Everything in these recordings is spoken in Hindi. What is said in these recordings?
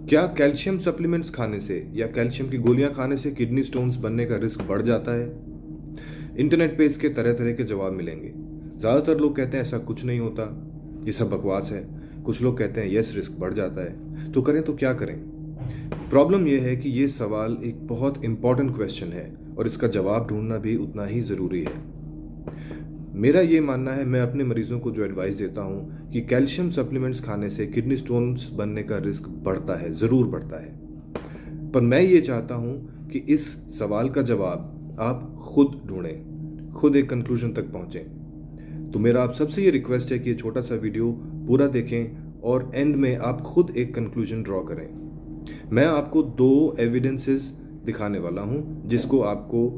क्या कैल्शियम सप्लीमेंट्स खाने से या कैल्शियम की गोलियां खाने से किडनी स्टोन्स बनने का रिस्क बढ़ जाता है? इंटरनेट पे इसके तरह तरह के जवाब मिलेंगे। ज़्यादातर लोग कहते हैं ऐसा कुछ नहीं होता, ये सब बकवास है। कुछ लोग कहते हैं यस, रिस्क बढ़ जाता है। तो करें तो क्या करें? प्रॉब्लम यह है कि ये सवाल एक बहुत इंपॉर्टेंट क्वेश्चन है और इसका जवाब ढूंढना भी उतना ही ज़रूरी है। मेरा ये मानना है, मैं अपने मरीजों को जो एडवाइस देता हूँ कि कैल्शियम सप्लीमेंट्स खाने से किडनी स्टोन्स बनने का रिस्क बढ़ता है, ज़रूर बढ़ता है। पर मैं ये चाहता हूँ कि इस सवाल का जवाब आप खुद ढूंढें, खुद एक कंक्लूजन तक पहुँचें। तो मेरा आप सबसे ये रिक्वेस्ट है कि ये छोटा सा वीडियो पूरा देखें और एंड में आप खुद एक कंक्लूजन ड्रॉ करें। मैं आपको दो एविडेंसेस दिखाने वाला हूँ जिसको आपको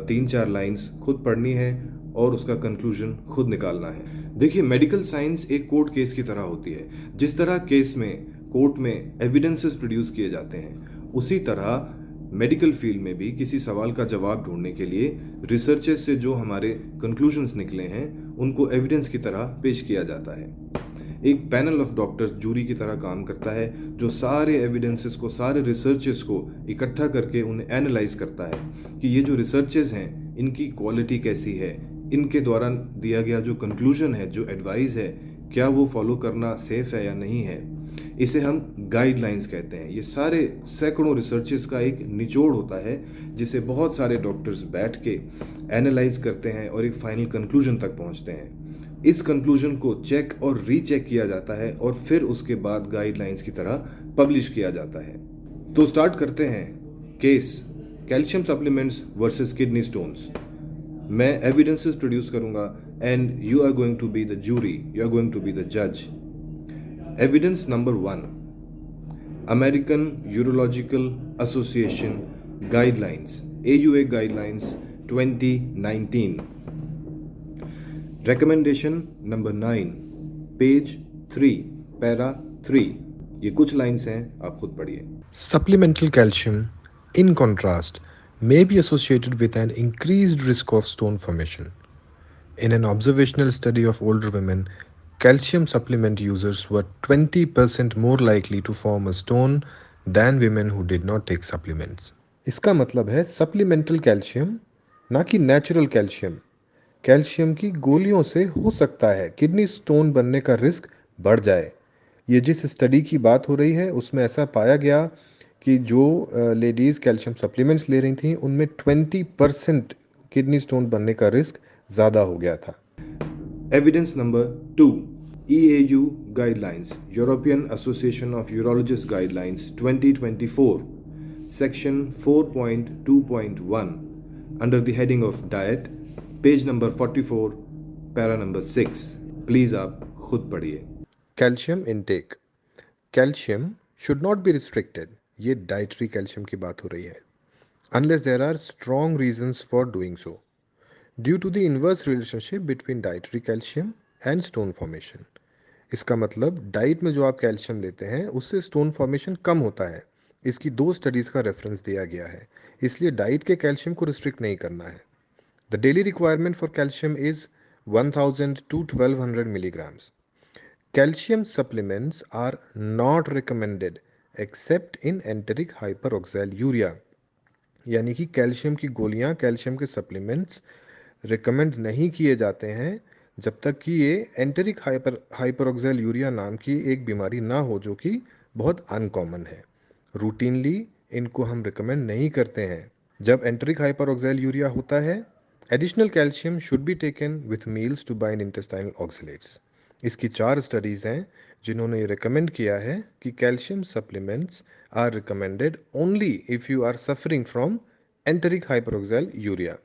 3-4 लाइंस खुद पढ़नी है और उसका कंक्लूजन खुद निकालना है। देखिए, मेडिकल साइंस एक कोर्ट केस की तरह होती है। जिस तरह केस में कोर्ट में एविडेंसेस प्रोड्यूस किए जाते हैं, उसी तरह मेडिकल फील्ड में भी किसी सवाल का जवाब ढूंढने के लिए रिसर्चेस से जो हमारे कंक्लूजन्स निकले हैं उनको एविडेंस की तरह पेश किया जाता है। एक पैनल ऑफ डॉक्टर्स जूरी की तरह काम करता है जो सारे एविडेंसेस को, सारे रिसर्चेस को इकट्ठा करके उन्हें एनालाइज करता है कि ये जो रिसर्चेस हैं इनकी क्वालिटी कैसी है, इनके द्वारा दिया गया जो कंक्लूजन है, जो एडवाइस है, क्या वो फॉलो करना सेफ है या नहीं है। इसे हम गाइडलाइंस कहते हैं। ये सारे सैकड़ों रिसर्चेस का एक निचोड़ होता है जिसे बहुत सारे डॉक्टर्स बैठ के एनालाइज करते हैं और एक फाइनल कंक्लूजन तक पहुंचते हैं। इस कंक्लूजन को चेक और रीचेक किया जाता है और फिर उसके बाद गाइडलाइंस की तरह पब्लिश किया जाता है। तो स्टार्ट करते हैं case calcium supplements versus kidney stones. मैं एविडेंसेस प्रोड्यूस करूंगा and you are going to be the jury, you are going to be the जज। Evidence number 1, American urological association guidelines, AUA guidelines 2019। Recommendation number 9, page 3, para 3। ये कुछ लाइंस हैं, आप खुद पढ़िए। Supplemental calcium, in contrast, may be associated with an increased risk of stone formation. In an observational study of older women, calcium supplement users were 20% more likely to form a stone than women who did not take supplements. इसका मतलब है सप्लीमेंटल कैल्शियम, ना कि नेचुरल कैल्शियम। कैल्शियम की गोलियों से हो सकता है किडनी स्टोन बनने का रिस्क बढ़ जाए। ये जिस स्टडी की बात हो रही है उसमें ऐसा पाया गया कि जो लेडीज़ कैल्शियम सप्लीमेंट्स ले रही थी उनमें 20% किडनी स्टोन बनने का रिस्क ज़्यादा हो गया था। Evidence number 2, EAU guidelines, European Association of Urologist guidelines 2024, section 4.2.1, under the heading of diet, page number 44, para number 6। Please आप खुद पढ़िए। Calcium intake, calcium should not be restricted, ये डाइटरी कैल्शियम की बात हो रही है, unless there are strong reasons for doing so, due to the inverse relationship between dietary calcium and stone formation. इसका मतलब डाइट में जो आप कैल्शियम लेते हैं उससे स्टोन फॉर्मेशन कम होता है। इसकी दो स्टडीज़ का रेफरेंस दिया गया है, इसलिए डाइट के कैल्शियम को रिस्ट्रिक्ट नहीं करना है। The daily requirement for calcium is 1000 to 1200 milligrams. Calcium supplements are not recommended except in enteric hyperoxaluria, यानी कि कैल्शियम की गोलियां, कैल्शियम के सप्लीमेंट्स रिकमेंड नहीं किए जाते हैं जब तक कि ये एंटेरिक हाइपरऑक्सैल्यूरिया नाम की एक बीमारी ना हो जो कि बहुत अनकॉमन है। रूटीनली इनको हम रिकमेंड नहीं करते हैं। जब एंटेरिक हाइपरऑक्सैल्यूरिया होता है, additional calcium should be taken with meals to bind intestinal oxalates. इसकी 4 स्टडीज़ हैं जिन्होंने रिकमेंड किया है कि calcium supplements are recommended only if you are suffering from enteric hyperoxaluria.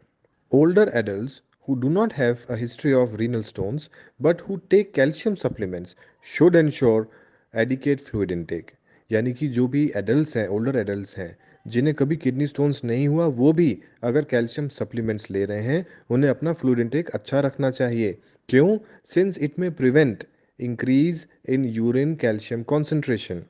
Older adults who do not have a history of renal stones but who take calcium supplements should ensure adequate fluid intake. यानी कि जो भी एडल्ट्स हैं, ओल्डर एडल्ट्स हैं, जिन्हें कभी किडनी स्टोन्स नहीं हुआ, वो भी अगर कैल्शियम सप्लीमेंट्स ले रहे हैं उन्हें अपना फ्लूइड इंटेक अच्छा रखना चाहिए। क्यों? सिंस इट में prevent increase in urine calcium concentration.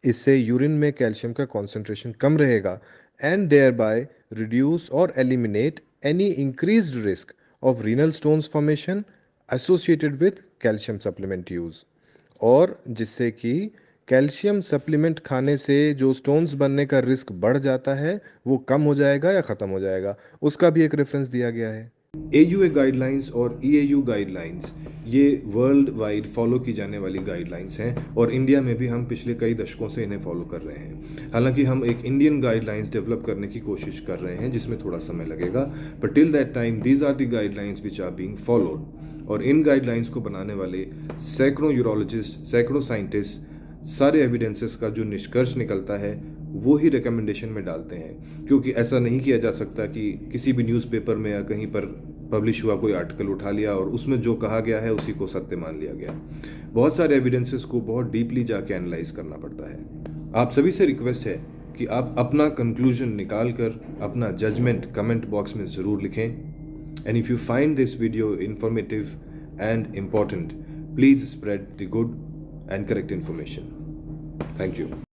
इससे यूरिन में कैल्शियम का कॉन्सेंट्रेशन कम रहेगा एंड देयर बाय रिड्यूस और eliminate any increased risk of renal stones formation associated with calcium supplement use, और जिससे कि कैल्शियम सप्लीमेंट खाने से जो स्टोन्स बनने का रिस्क बढ़ जाता है वो कम हो जाएगा या ख़त्म हो जाएगा, उसका भी एक रेफरेंस दिया गया है। AUA गाइडलाइंस और EAU गाइडलाइंस ये वर्ल्ड वाइड फॉलो की जाने वाली गाइडलाइंस हैं और इंडिया में भी हम पिछले कई दशकों से इन्हें फॉलो कर रहे हैं। हालांकि हम एक इंडियन गाइडलाइंस डेवलप करने की कोशिश कर रहे हैं जिसमें थोड़ा समय लगेगा, but till that time these are the guidelines which are being followed. और इन गाइडलाइंस को बनाने वाले सैकड़ों यूरोलॉजिस्ट, सैकड़ों साइंटिस्ट सारे एविडेंसेस का जो निष्कर्ष निकलता है वो ही रिकमेंडेशन में डालते हैं, क्योंकि ऐसा नहीं किया जा सकता कि किसी भी न्यूज़पेपर में या कहीं पर पब्लिश हुआ कोई आर्टिकल उठा लिया और उसमें जो कहा गया है उसी को सत्य मान लिया गया। बहुत सारे एविडेंसेस को बहुत डीपली जाके एनालाइज करना पड़ता है। आप सभी से रिक्वेस्ट है कि आप अपना कंक्लूजन निकाल कर अपना जजमेंट कमेंट बॉक्स में ज़रूर लिखें। And if you find this video informative and important, please spread the good and correct information. Thank you.